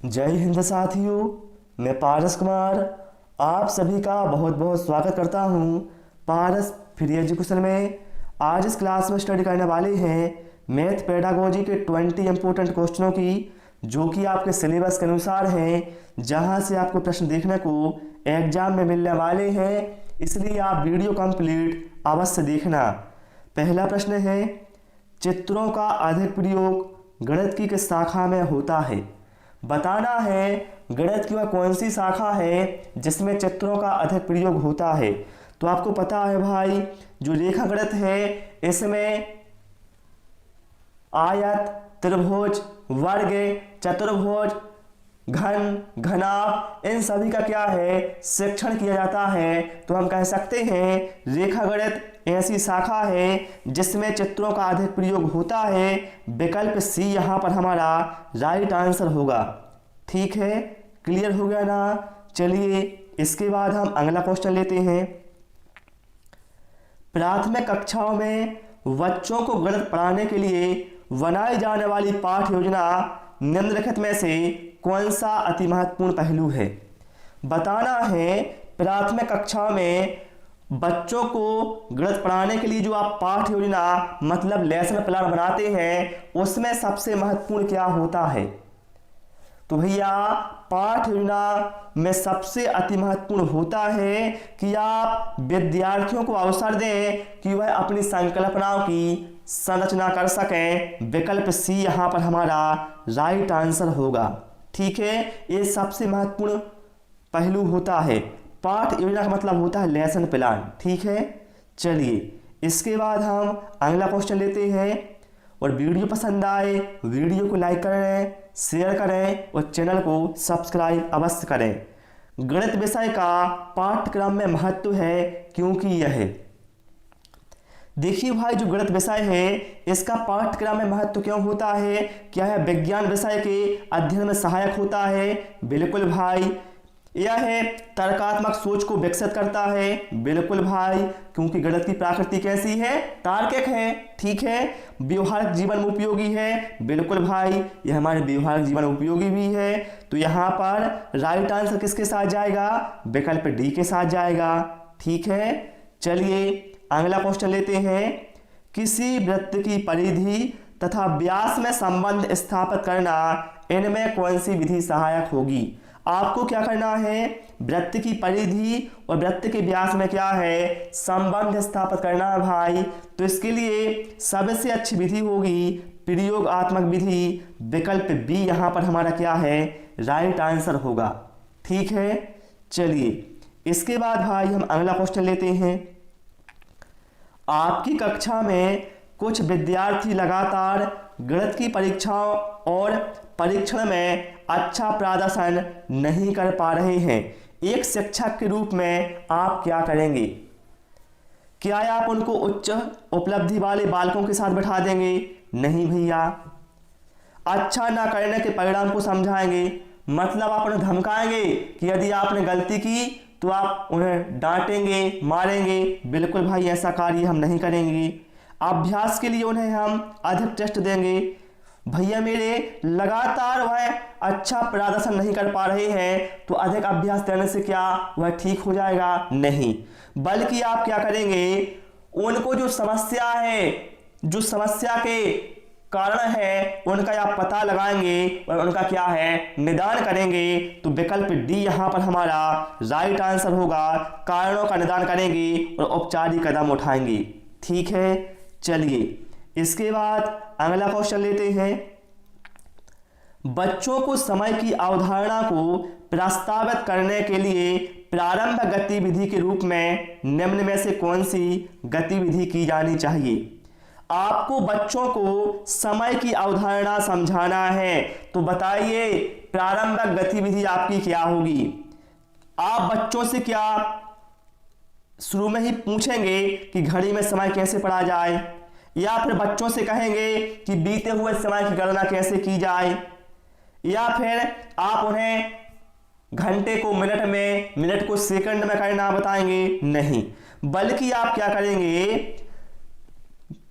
जय हिंद साथियों, मैं पारस कुमार आप सभी का बहुत बहुत स्वागत करता हूं पारस फ्री एजुकेशन में। आज इस क्लास में स्टडी करने वाले हैं मैथ पेडागोजी के 20 इंपॉर्टेंट क्वेश्चनों की, जो कि आपके सिलेबस के अनुसार हैं, जहां से आपको प्रश्न देखने को एग्जाम में मिलने वाले हैं, इसलिए आप वीडियो कंप्लीट अवश्य देखना। पहला प्रश्न है, चित्रों का अधिक प्रयोग गणित की किस शाखा में होता है? बताना है गणित की वह कौन सी शाखा है जिसमें चित्रों का अधिक प्रयोग होता है। तो आपको पता है भाई, जो रेखा गणित है इसमें आयत, त्रिभुज, वर्ग, चतुर्भुज, घन, घनाभ, इन सभी का क्या है, शिक्षण किया जाता है। तो हम कह सकते हैं रेखा गणित ऐसी शाखा है जिसमें चित्रों का अधिक प्रयोग होता है। विकल्प सी यहाँ पर हमारा राइट आंसर होगा। ठीक है, क्लियर हो गया ना? चलिए इसके बाद हम अगला क्वेश्चन लेते हैं। प्राथमिक कक्षाओं में बच्चों को गणित पढ़ाने के लिए बनाई जाने वाली पाठ्य योजना निम्नलिखित में से कौन सा अति महत्वपूर्ण पहलू है? बताना है प्राथमिक कक्षा में बच्चों को गणित पढ़ाने के लिए जो आप पाठ्य योजना मतलब लेसन प्लान बनाते हैं, उसमें सबसे महत्वपूर्ण क्या होता है? तो भैया पाठ्य योजना में सबसे अति महत्वपूर्ण होता है कि आप विद्यार्थियों को अवसर दें कि वह अपनी संकल्पनाओं की संरचना कर सकें। विकल्प सी यहाँ पर हमारा राइट आंसर होगा। ठीक है, ये सबसे महत्वपूर्ण पहलू होता है। पाठ्य योजना का मतलब होता है लेसन प्लान। ठीक है, चलिए इसके बाद हम अगला क्वेश्चन लेते हैं। और वीडियो पसंद आए वीडियो को लाइक करें, शेयर करें और चैनल को सब्सक्राइब अवश्य करें। गणित विषय का पाठ्यक्रम में महत्व है क्योंकि यह देखिए भाई, जो गणित विषय है इसका पाठ्यक्रम में महत्व क्यों होता है? क्या है विज्ञान विषय के अध्ययन में सहायक होता है? बिल्कुल भाई। यह है तर्कात्मक सोच को विकसित करता है? बिल्कुल भाई, क्योंकि गणित की प्रकृति कैसी है? तार्किक है। ठीक है, व्यवहारिक जीवन में उपयोगी है? बिल्कुल भाई, यह हमारे व्यवहारिक जीवन में उपयोगी भी है। तो यहाँ पर राइट आंसर किसके साथ जाएगा? विकल्प डी के साथ जाएगा। ठीक है, चलिए अगला क्वेश्चन लेते हैं। किसी वृत्त की परिधि तथा व्यास में संबंध स्थापित करना, इनमें कौन सी विधि सहायक होगी? आपको क्या करना है, वृत्त की परिधि और वृत्त के व्यास में क्या है, संबंध स्थापित करना है भाई। तो इसके लिए सबसे अच्छी विधि होगी प्रयोगात्मक विधि। विकल्प बी यहाँ पर हमारा क्या है, राइट आंसर होगा। ठीक है, चलिए इसके बाद भाई हम अगला क्वेश्चन लेते हैं। आपकी कक्षा में कुछ विद्यार्थी लगातार गणित की परीक्षाओं और परीक्षण में अच्छा प्रदर्शन नहीं कर पा रहे हैं। एक शिक्षक के रूप में आप क्या करेंगे? क्या आप उनको उच्च उपलब्धि वाले बालकों के साथ बैठा देंगे? नहीं भैया। अच्छा ना करने के परिणाम को समझाएंगे, मतलब आप उन्हें धमकाएंगे कि यदि आपने गलती की तो आप उन्हें डांटेंगे, मारेंगे? बिल्कुल भाई, ऐसा कार्य हम नहीं करेंगे। अभ्यास के लिए उन्हें हम अधिक टेस्ट देंगे। भैया मेरे लगातार वह अच्छा प्रदर्शन नहीं कर पा रहे हैं, तो अधिक अभ्यास देने से क्या वह ठीक हो जाएगा? नहीं, बल्कि आप क्या करेंगे, उनको जो समस्या है, जो समस्या के कारण है, उनका आप पता लगाएंगे और उनका क्या है, निदान करेंगे। तो विकल्प डी यहाँ पर हमारा राइट आंसर होगा। कारणों का निदान करेंगे और औपचारिक कदम उठाएंगे। ठीक है, चलिए इसके बाद अगला क्वेश्चन लेते हैं। बच्चों को समय की अवधारणा को प्रस्तावित करने के लिए प्रारंभ गतिविधि के रूप में निम्न में से कौन सी गतिविधि की जानी चाहिए? आपको बच्चों को समय की अवधारणा समझाना है, तो बताइए प्रारंभिक गतिविधि आपकी क्या होगी? आप बच्चों से क्या शुरू में ही पूछेंगे कि घड़ी में समय कैसे पढ़ा जाए, या फिर बच्चों से कहेंगे कि बीते हुए समय की गणना कैसे की जाए, या फिर आप उन्हें घंटे को मिनट में, मिनट को सेकंड में करना बताएंगे? नहीं, बल्कि आप क्या करेंगे,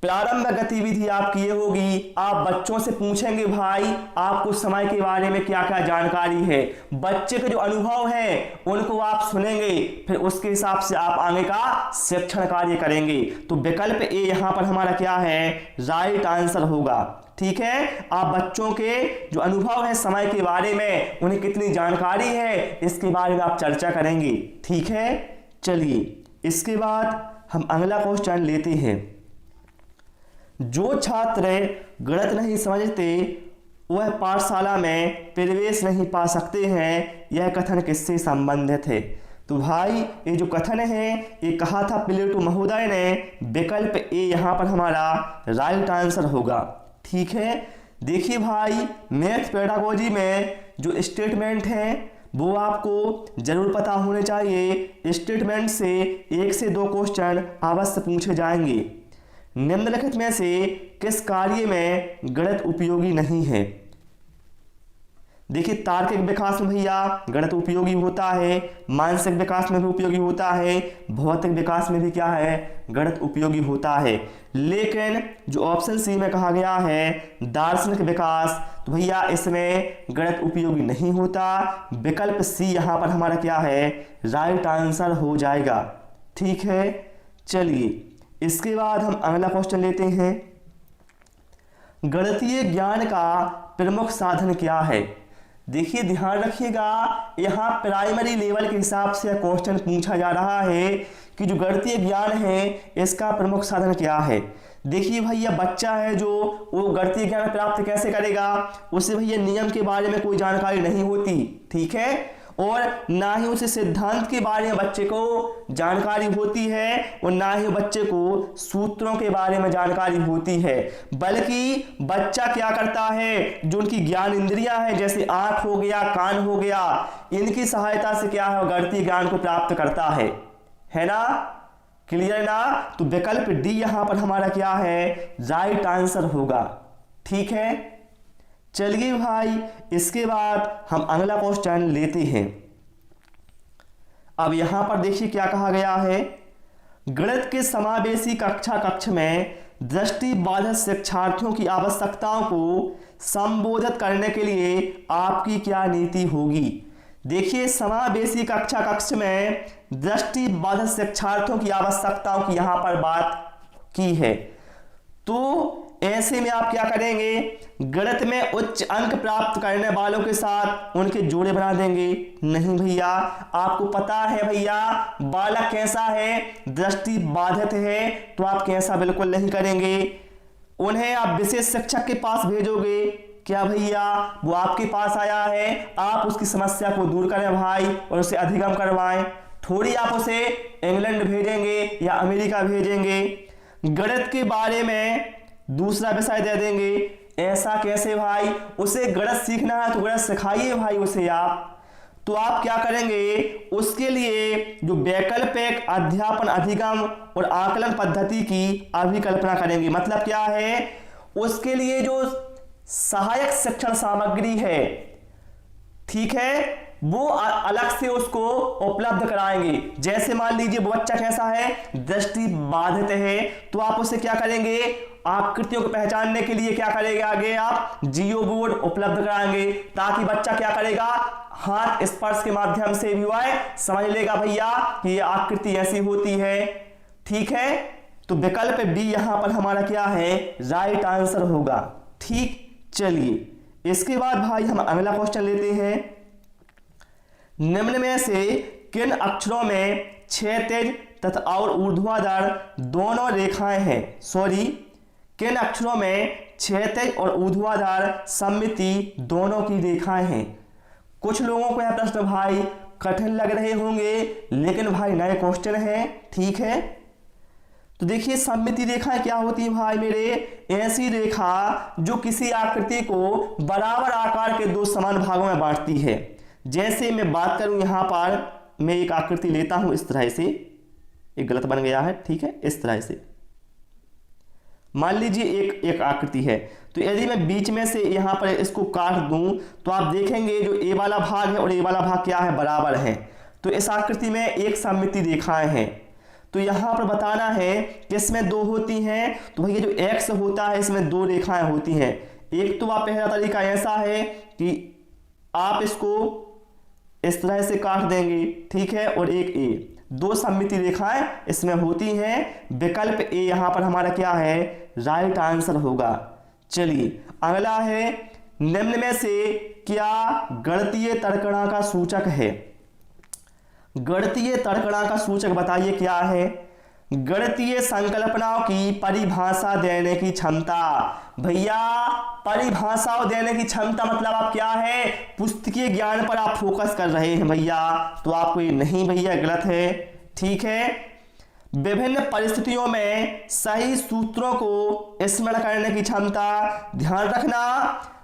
प्रारंभ गतिविधि आपकी ये होगी, आप बच्चों से पूछेंगे भाई आपको समय के बारे में क्या क्या जानकारी है। बच्चे के जो अनुभव है उनको आप सुनेंगे, फिर उसके हिसाब से आप आगे का शिक्षण कार्य करेंगे। तो विकल्प ए यहाँ पर हमारा क्या है, राइट आंसर होगा। ठीक है, आप बच्चों के जो अनुभव है समय के बारे में, उन्हें कितनी जानकारी है, इसके बारे में आप चर्चा करेंगे। ठीक है, चलिए इसके बाद हम अगला क्वेश्चन लेते हैं। जो छात्र गणित नहीं समझते वह पाठशाला में प्रवेश नहीं पा सकते हैं, यह कथन किससे संबंधित है। तो भाई ये जो कथन है ये कहा था प्लेटो महोदय ने। विकल्प ए यहाँ पर हमारा राइट आंसर होगा। ठीक है, देखिए भाई मैथ पेडागोजी में जो स्टेटमेंट है वो आपको जरूर पता होने चाहिए। स्टेटमेंट से 1 से 2 क्वेश्चन अवश्य पूछे जाएंगे। निम्नलिखित में से किस कार्य में गणित उपयोगी नहीं है। देखिए तार्किक विकास में भैया गणित उपयोगी होता है, मानसिक विकास में भी उपयोगी होता है, भौतिक विकास में भी क्या है, गणित उपयोगी होता है। लेकिन जो ऑप्शन सी में कहा गया है दार्शनिक विकास, तो भैया इसमें गणित उपयोगी नहीं होता। विकल्प सी यहाँ पर हमारा क्या है, राइट आंसर हो जाएगा। ठीक है, चलिए इसके बाद हम अगला क्वेश्चन लेते हैं। गणितीय ज्ञान का प्रमुख साधन क्या है। देखिए ध्यान रखिएगा, यहाँ प्राइमरी लेवल के हिसाब से क्वेश्चन पूछा जा रहा है कि जो गणितीय ज्ञान है इसका प्रमुख साधन क्या है। देखिए भैया बच्चा है जो वो गणितीय ज्ञान प्राप्त कैसे करेगा, उसे भैया नियम के बारे में कोई जानकारी नहीं होती। ठीक है, और ना ही उसे सिद्धांत के बारे में बच्चे को जानकारी होती है, और ना ही बच्चे को सूत्रों के बारे में जानकारी होती है। बल्कि बच्चा क्या करता है, जो उनकी ज्ञान इंद्रियां हैं जैसे आंख हो गया, कान हो गया, इनकी सहायता से क्या है, गणितीय ज्ञान को प्राप्त करता है ना। क्लियर ना। तो विकल्प डी यहां पर हमारा क्या है, राइट आंसर होगा। ठीक है, चलिए भाई इसके बाद हम अगला क्वेश्चन लेते हैं। अब यहां पर देखिए क्या कहा गया है, गणित के समावेशी कक्ष में दृष्टिबाधित शिक्षार्थियों की आवश्यकताओं को संबोधित करने के लिए आपकी क्या नीति होगी। देखिए समावेशी कक्ष में दृष्टिबाधित शिक्षार्थियों की आवश्यकताओं की यहां पर बात की है। तो ऐसे में आप क्या करेंगे, गणित में उच्च अंक प्राप्त करने वालों के साथ उनके जोड़े बना देंगे। नहीं भैया, आपको पता है भैया बालक कैसा है, दृष्टि बाधित है, तो आप कैसा बिल्कुल नहीं करेंगे। उन्हें आप विशेष शिक्षक के पास भेजोगे। क्या भैया वो आपके पास आया है, आप उसकी समस्या को दूर करें भाई और उसे अधिगम करवाएं। थोड़ी आप उसे इंग्लैंड भेजेंगे या अमेरिका भेजेंगे, गणित के बारे में दूसरा विषय दे देंगे। ऐसा कैसे भाई, उसे गणित सीखना है तो गणित सिखाइए भाई उसे आप। तो आप क्या करेंगे, उसके लिए जो वैकल्पिक अध्यापन अधिगम और आकलन पद्धति की अभिकल्पना करेंगे। मतलब क्या है, उसके लिए जो सहायक शिक्षण सामग्री है, ठीक है, वो अलग से उसको उपलब्ध कराएंगे। जैसे मान लीजिए वो बच्चा कैसा है, दृष्टि बाधित है, तो आप उसे क्या करेंगे, आकृतियों को पहचानने के लिए क्या करेंगे, आगे आप जियो बोर्ड उपलब्ध कराएंगे, ताकि बच्चा क्या करेगा, हाथ स्पर्श के माध्यम से भी वह समझ लेगा भैया कि ये आकृति ऐसी होती है। ठीक है, तो विकल्प बी यहां पर हमारा क्या है, राइट आंसर होगा। ठीक, चलिए इसके बाद भाई हम अगला क्वेश्चन लेते हैं। निम्न में से किन अक्षरों में क्षैतिज तथा और ऊर्ध्वाधर दोनों रेखाएं हैं। किन अक्षरों में क्षैतिज और ऊर्ध्वाधर सममिति दोनों की रेखाएं हैं। कुछ लोगों को यह प्रश्न भाई कठिन लग रहे होंगे, लेकिन भाई नए क्वेश्चन है। ठीक है, तो देखिए सममिति रेखाएं क्या होती है भाई मेरे, ऐसी रेखा जो किसी आकृति को बराबर आकार के दो समान भागों में बांटती है। जैसे मैं बात करूं, यहां पर मैं एक आकृति लेता हूं इस तरह से, एक गलत बन गया है, ठीक है, इस तरह से मान लीजिए एक आकृति है। तो यदि मैं बीच में से यहां पर इसको काट दूं तो आप देखेंगे जो ए वाला भाग है और ए वाला भाग क्या है, बराबर है। तो इस आकृति में एक सममिति रेखाएं हैं। तो यहाँ पर बताना है कि इसमें 2 होती हैं, तो भैया जो x होता है इसमें 2 रेखाएं होती हैं। एक तो आप पहला तरीका ऐसा है कि आप इसको इस तरह से काट देंगे, ठीक है, और एक ए, 2 सममिति रेखाएं इसमें होती हैं। विकल्प ए यहाँ पर हमारा क्या है, राइट आंसर होगा। चलिए अगला है, निम्न में से क्या गणितीय तर्कणा का सूचक है? गणितीय तर्कणा का सूचक बताइए क्या है? गणितीय संकल्पनाओं की परिभाषा देने की क्षमता। भैया परिभाषाओं देने की क्षमता मतलब आप क्या है, पुस्तकीय ज्ञान पर आप फोकस कर रहे हैं भैया, तो आपको ये नहीं भैया, गलत है, ठीक है। विभिन्न परिस्थितियों में सही सूत्रों को स्मरण करने की क्षमता। ध्यान रखना,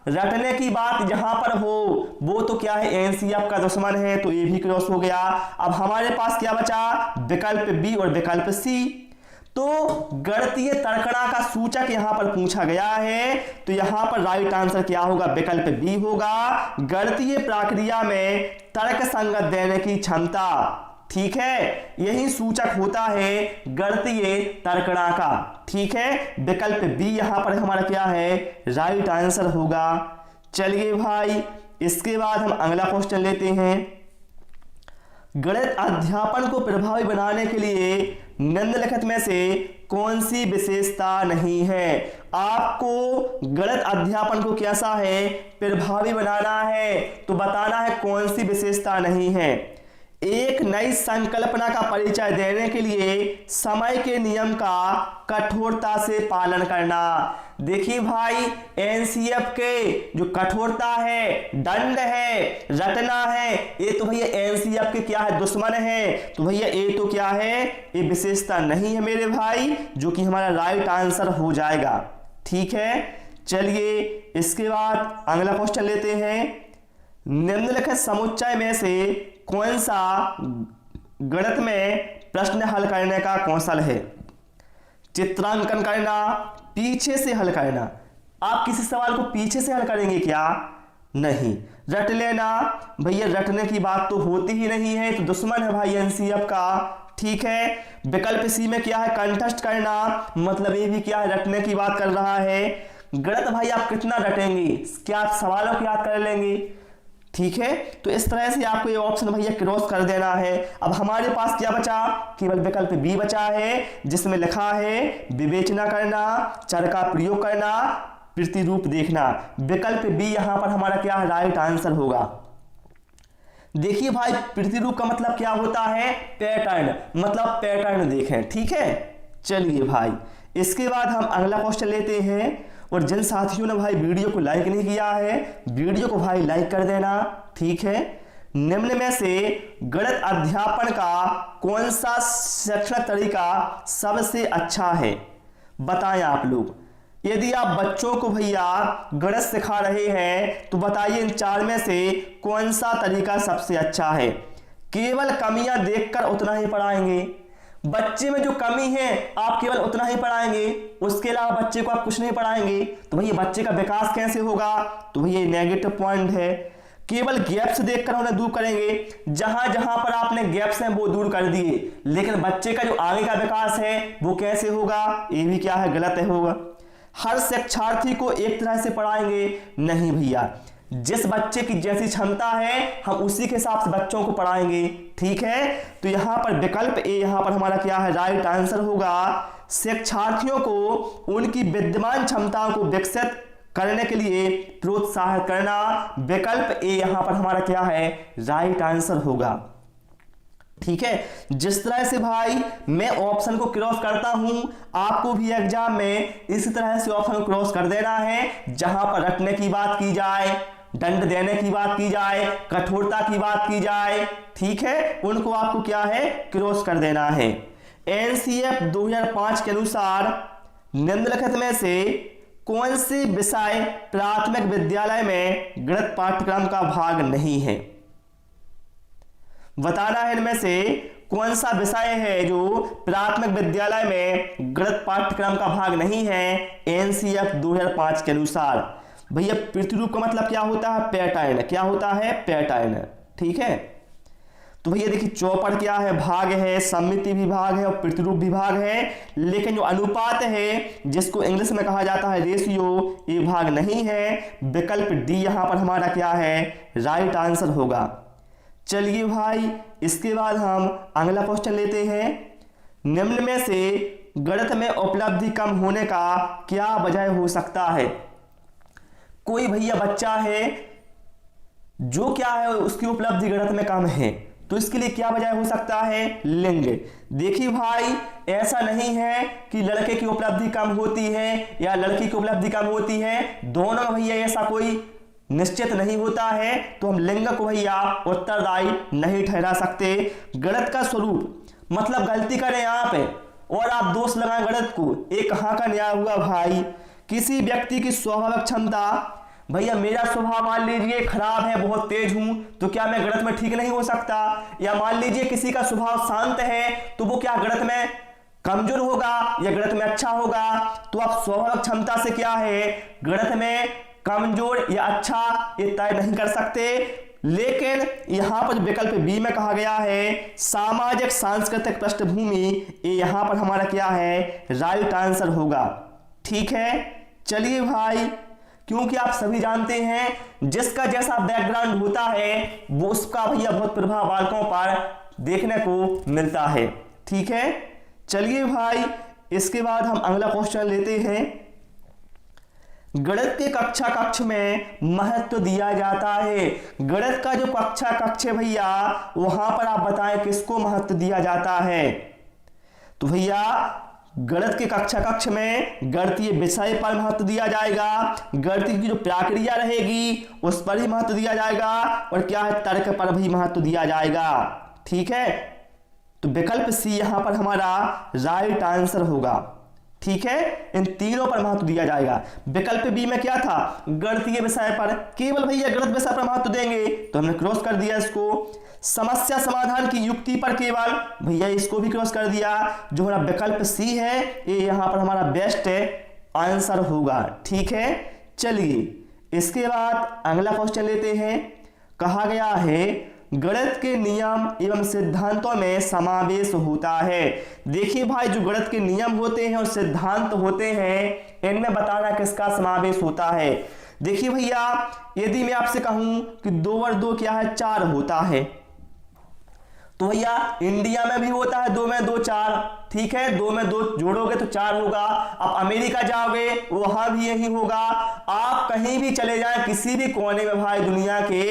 रटने की बात जहां पर हो वो तो क्या है, एनसीएफ का दुश्मन है, तो ये भी क्रॉस हो गया। अब हमारे पास क्या बचा, विकल्प बी और विकल्प सी। तो गणितीय तर्कणा का सूचक यहां पर पूछा गया है, तो यहां पर राइट आंसर क्या होगा, विकल्प बी होगा। गणितीय प्रक्रिया में तर्क संगत देने की क्षमता, ठीक है, यही सूचक होता है गणितीय तर्कणा का, ठीक है। विकल्प बी यहां पर हमारा क्या है, राइट आंसर होगा। चलिए भाई इसके बाद हम अगला क्वेश्चन लेते हैं। गणित अध्यापन को प्रभावी बनाने के लिए निम्नलिखित में से कौन सी विशेषता नहीं है? आपको गणित अध्यापन को कैसा है, प्रभावी बनाना है, तो बताना है कौन सी विशेषता नहीं है। एक नई संकल्पना का परिचय देने के लिए समय के नियम का कठोरता से पालन करना। देखिए भाई एनसीएफ के जो कठोरता है, दंड है, रटना है, ये तो भैया एनसीएफ के क्या है, दुश्मन है, तो भैया ये तो क्या है, ये विशेषता नहीं है मेरे भाई, जो कि हमारा राइट आंसर हो जाएगा, ठीक है। चलिए इसके बाद अगला क्वेश्चन लेते हैं। निम्नलिखित समुच्चय में से कौन सा गणित में प्रश्न हल करने का कौशल है? चित्रांकन करना, पीछे से हल करना। आप किसी सवाल को पीछे से हल करेंगे क्या? नहीं। रट लेना, भैया रटने की बात तो होती ही नहीं है, तो दुश्मन है भाई एनसीएफ का, ठीक है। विकल्प सी में क्या है, कंटेस्ट करना, मतलब ये भी क्या है, रटने की बात कर रहा है। गणित भाई आप कितना रटेंगे, क्या आप सवालों को याद कर लेंगे, ठीक है। तो इस तरह से आपको ये ऑप्शन भैया क्रॉस कर देना है। अब हमारे पास क्या बचा, केवल विकल्प बी बचा है, जिसमें लिखा है विवेचना करना, चर का प्रयोग करना, प्रतिरूप देखना। विकल्प बी यहां पर हमारा क्या है, राइट आंसर होगा। देखिए भाई प्रतिरूप का मतलब क्या होता है, पैटर्न, मतलब पैटर्न देखें, ठीक है। चलिए भाई इसके बाद हम अगला क्वेश्चन लेते हैं। और जिन साथियों ने भाई वीडियो को लाइक नहीं किया है, वीडियो को भाई लाइक कर देना, ठीक है। निम्न में से गणित अध्यापन का कौन सा शैक्षणिक तरीका सबसे अच्छा है? बताएं आप लोग। यदि आप बच्चों को भैया गणित सिखा रहे हैं तो बताइए इन 4 में से कौन सा तरीका सबसे अच्छा है? केवल कमियां देखकर उतना ही पढ़ाएंगे, बच्चे में जो कमी है आप केवल उतना ही पढ़ाएंगे, उसके अलावा बच्चे को आप कुछ नहीं पढ़ाएंगे, तो भैया बच्चे का विकास कैसे होगा? तो भैया नेगेटिव पॉइंट है। केवल गैप्स देखकर उन्हें दूर करेंगे, जहां जहां पर आपने गैप्स हैं वो दूर कर दिए, लेकिन बच्चे का जो आगे का विकास है वो कैसे होगा? ये भी क्या है, गलत है होगा। हर शिक्षार्थी को एक तरह से पढ़ाएंगे, नहीं भैया, जिस बच्चे की जैसी क्षमता है हम उसी के हिसाब से बच्चों को पढ़ाएंगे, ठीक है। तो यहां पर विकल्प ए यहां पर हमारा क्या है, राइट आंसर होगा। शिक्षार्थियों को उनकी विद्यमान क्षमताओं को विकसित करने के लिए प्रोत्साहित करना। विकल्प ए यहां पर हमारा क्या है, राइट आंसर होगा, ठीक है। जिस तरह से भाई मैं ऑप्शन को क्रॉस करता हूं, आपको भी एग्जाम में इसी तरह से ऑप्शन को क्रॉस कर देना है। जहां पर रटने की बात की जाए, दंड देने की बात की जाए, कठोरता की बात की जाए, ठीक है, उनको आपको क्या है, क्रॉस कर देना है। एनसीएफ 2005 के अनुसार निम्नलिखित में से कौन से विषय प्राथमिक विद्यालय में गणित पाठ्यक्रम का भाग नहीं है? बताना है इनमें से कौन सा विषय है जो प्राथमिक विद्यालय में गणित पाठ्यक्रम का भाग नहीं है एनसीएफ 2005 के अनुसार। भैया प्रतिरूप का मतलब क्या होता है, पैटर्न, क्या होता है, पैटर्न, ठीक है। तो भैया देखिए चौपड़ क्या है, भाग है, सममिति भी भाग है और प्रतिरूप भी भाग है, लेकिन जो अनुपात है जिसको इंग्लिश में कहा जाता है रेशियो, ये भाग नहीं है। विकल्प डी यहाँ पर हमारा क्या है, राइट आंसर होगा। चलिए भाई इसके बाद हम अगला क्वेश्चन लेते हैं। निम्न में से गणित में उपलब्धि कम होने का क्या वजह हो सकता है। कोई भैया बच्चा है जो क्या है उसकी उपलब्धि गणित में कम है, तो इसके लिए क्या वजह हो सकता है, लिंग। देखिए भाई ऐसा नहीं है कि लड़के की उपलब्धि कम होती है या लड़की की उपलब्धि कम होती है, दोनों में भैया ऐसा कोई निश्चित नहीं होता है, तो हम लिंग को भैया उत्तरदायी नहीं ठहरा सकते। गणित का स्वरूप मतलब गलती करें आप और आप दोष लगाएं गणित को, एक कहाँ का न्याय हुआ भाई। किसी व्यक्ति की स्वाभाविक क्षमता, भैया मेरा स्वभाव मान लीजिए खराब है, बहुत तेज हूं, तो क्या मैं गणित में ठीक नहीं हो सकता। या मान लीजिए किसी का स्वभाव शांत है, तो वो क्या गणित में कमजोर होगा या गणित में अच्छा होगा। तो आप स्वाभाविक क्षमता से क्या है गणित में कमजोर या अच्छा ये तय नहीं कर सकते। लेकिन यहां पर विकल्प बी में कहा गया है सामाजिक सांस्कृतिक पृष्ठभूमि, ये यहां पर हमारा क्या है, राइट आंसर होगा। ठीक है, चलिए भाई क्योंकि आप सभी जानते हैं जिसका जैसा बैकग्राउंड होता है वो उसका भैया बहुत प्रभाव बालकों पर देखने को मिलता है। ठीक है, चलिए भाई इसके बाद हम अगला क्वेश्चन लेते हैं। गणित के कक्षा कक्ष में महत्व दिया जाता है। गणित का जो कक्षा कक्ष है भैया वहां पर आप बताएं किसको महत्व दिया जाता है। तो भैया गणित के कक्षा कक्ष में गणितीय विषय पर महत्व दिया जाएगा, गणित की जो प्रक्रिया रहेगी उस पर ही महत्व दिया जाएगा, और क्या है तर्क पर भी महत्व दिया जाएगा। ठीक है, तो विकल्प सी यहां पर हमारा राइट आंसर होगा। ठीक है, इन तीनों पर महत्व दिया जाएगा। विकल्प बी में क्या था, गणितीय विषय पर, केवल भैया गणित विषय पर महत्व देंगे, तो हमने क्रॉस कर दिया इसको। समस्या समाधान की युक्ति पर केवल, भैया इसको भी क्रॉस कर दिया। जो हमारा विकल्प सी है ये यहां पर हमारा बेस्ट आंसर होगा। ठीक है, चलिए इसके बाद अगला क्वेश्चन लेते हैं। कहा गया है गणित के नियम एवं सिद्धांतों में समावेश होता है। देखिए भाई जो गणित के नियम होते हैं और सिद्धांत होते हैं इनमें बताना किसका समावेश होता है। देखिए भैया यदि मैं आपसे कहूं कि 2 और 2 क्या है, 4 होता है, तो भैया इंडिया में भी होता है 2 में 2 4। ठीक है, 2 में 2 जोड़ोगे तो 4 होगा। आप अमेरिका जाओगे वहां भी यही होगा। आप कहीं भी चले जाएं किसी भी कोने में भाई दुनिया के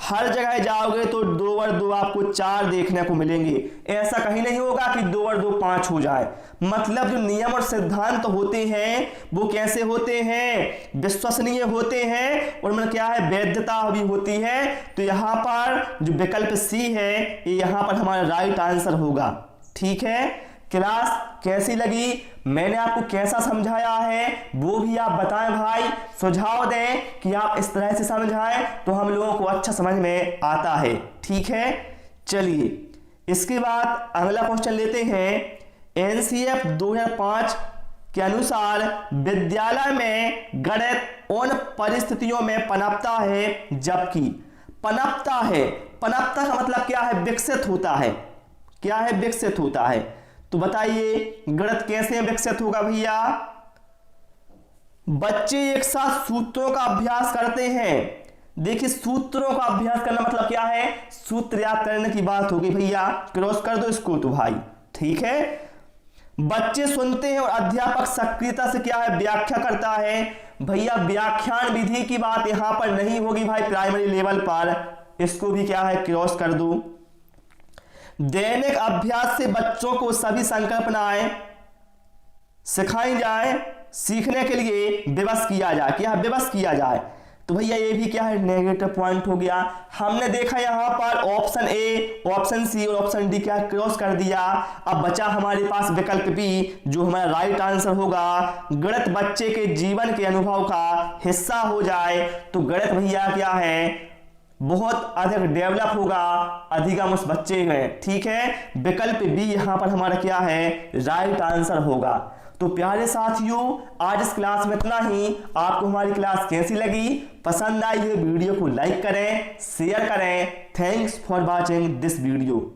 हर जगह जाओगे तो 2 और 2 आपको 4 देखने को मिलेंगे। ऐसा कहीं नहीं होगा कि 2 और 2 5 हो जाए। मतलब जो नियम और सिद्धांत होते हैं वो कैसे होते हैं, विश्वसनीय होते हैं, और मतलब क्या है वैधता भी होती है। तो यहाँ पर जो विकल्प सी है ये यहाँ पर हमारा राइट आंसर होगा। ठीक है, क्लास कैसी लगी, मैंने आपको कैसा समझाया है वो भी आप बताएं भाई, सुझाव दें कि आप इस तरह से समझाएं तो हम लोगों को अच्छा समझ में आता है। ठीक है, चलिए इसके बाद अगला क्वेश्चन लेते हैं। एनसीएफ 2005 के अनुसार विद्यालय में गणित उन परिस्थितियों में पनपता है जबकि, पनपता है, पनपता का मतलब क्या है, विकसित होता है। क्या है, विकसित होता है। तो बताइए गणित कैसे विकसित होगा भैया। बच्चे एक साथ सूत्रों का अभ्यास करते हैं। देखिए सूत्रों का अभ्यास करना मतलब क्या है, सूत्र याद करने की बात होगी भैया, क्रॉस कर दो इसको तो भाई। ठीक है, बच्चे सुनते हैं और अध्यापक सक्रियता से क्या है व्याख्या करता है। भैया व्याख्यान विधि की बात यहां पर नहीं होगी भाई प्राइमरी लेवल पर, इसको भी क्या है क्रॉस कर दो। दैनिक अभ्यास से बच्चों को सभी संकल्पनाएं सिखाई जाए, सीखने के लिए विवश किया जाए, क्या विवश किया जाए। तो भैया ये भी क्या है नेगेटिव पॉइंट हो गया। हमने देखा यहां पर ऑप्शन ए, ऑप्शन सी और ऑप्शन डी क्या क्रॉस कर दिया। अब बचा हमारे पास विकल्प बी जो हमारा राइट आंसर होगा। गणित बच्चे के जीवन के अनुभव का हिस्सा हो जाए तो गणित भैया क्या है बहुत अधिक डेवलप होगा, अधिगम उस बच्चे में। ठीक है, विकल्प बी यहां पर हमारा क्या है राइट आंसर होगा। तो प्यारे साथियों, आज इस क्लास में इतना ही। आपको हमारी क्लास कैसी लगी? पसंद आई है वीडियो को लाइक करें, शेयर करें। Thanks for watching this video.